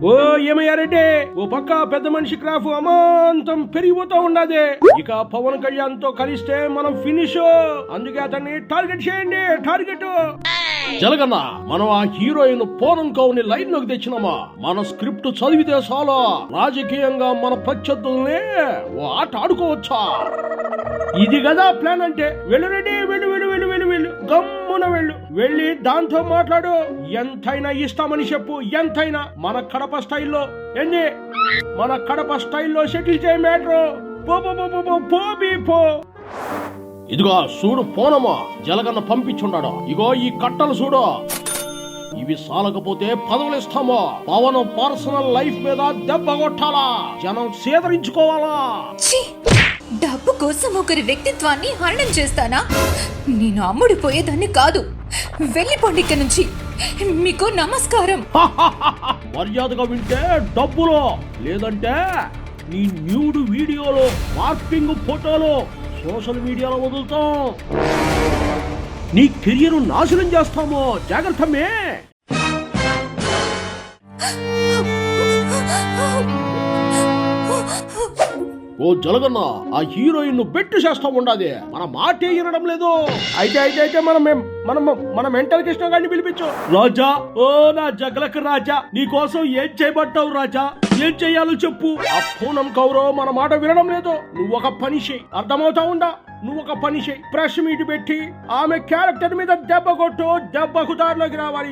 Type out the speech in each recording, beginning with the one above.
ఓ ఏమయ్యారంటే ఓ పక్క పెద్ద మనిషి క్రాఫ్ అమాంతం పెరిగిపోతా ఉండదే. ఇక పవన్ కళ్యాణ్ తో కలిస్తే మనం ఫినిష్. అందుకే అతన్ని టార్గెట్ చేయండి, టార్గెట్. జలగన్న, మనం ఆ హీరోయిన్ పూనం కౌని లైన్ లోకి తెచ్చినామా? మన స్క్రిప్ట్ చదివితే చాలా రాజకీయంగా మన ప్రత్యర్థుల్ని ఓ ఆట ఆడుకోవచ్చా? ఇది కదా ప్లాన్ అంటే. వెళ్ళు రెడ్డి, వెళ్ళు వెళ్ళు వెళ్ళు వెళ్ళు వెళ్ళు, గమ్మున వెళ్ళు. వెళ్ళి దాంతో మాట్లాడు. ఎంతైనా ఇస్తామని చెప్పు, ఎంతైనా. మన కడప స్టైల్లో ఏంది, మన కడప స్టైల్లో సెటిల్ చేయ మ్యాటర్. పో. ఇదిగో చూడు పోనమ్మా, జలగన్న పంపించున్నాడు. ఇగో ఈ కట్టలు చూడు. ఇవి సాలకపోతే పదవులు ఇస్తామో. పవన్ పర్సనల్ లైఫ్ మీద దెబ్బ కొట్టాలా, జనం సేదరించుకోవాలా. డబ్బు కోసం ఒకరి వ్యక్తిత్వాన్ని హరణం చేస్తానా? నేను అమ్ముడిపోయేదాన్ని కాదు. వెళ్ళిపోండి ఇక్కడి నుంచి. మీకు నమస్కారం. మర్యాదగా వింటే డబ్బులో, లేదంటే నీ న్యూడ్ వీడియోలో, మార్పింగ్ ఫోటోలో సోషల్ మీడియాలో వదులుతాం. నీ కెరియర్ నాశనం చేస్తామో, జాగ్రత్త మే. ఓ జలగన్న, ఆ హీరోయిన్ ను బెట్టు చేస్తా ఉండాది. మన మాటే వినడం లేదు. అయితే మన మెంటల్ కృష్ణ గారిని పిలిపించు. రాజా, ఓ నా జగలక రాజా, నీ కోసం ఏం చేయబట్టావు రాజా? ఏం చెయ్యాలో చెప్పు. ఆ పూనం కౌరవ్ మన మాట వినడం లేదు. నువ్వు ఒక పని చెయ్యి, అర్థమవుతా ఉందా? నువ్వు ఒక పని చెయ్యి, ప్రెస్ మీట్ పెట్టి ఆమె క్యారెక్టర్ మీద దెబ్బ కొట్టు. దెబ్బకు దారిలోకి రావాలి.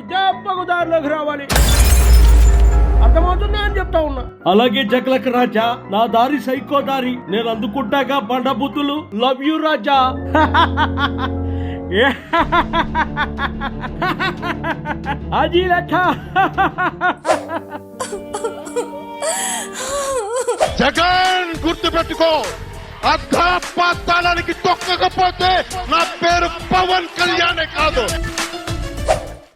అర్థమవుతుందా అని చెప్తా ఉన్నా. అలాగే జగలక రాజా, నా దారి సైకో దారి, నేను అందుకుంటాగా బండబుద్ధులు. లవ్ యూ రాజా. అది లెక్క. జగన్ గుర్తు పెట్టుకో, అర్ధ పాతాళానికి తొక్కకపోతే నా పేరు పవన్ కళ్యాణే కాదు.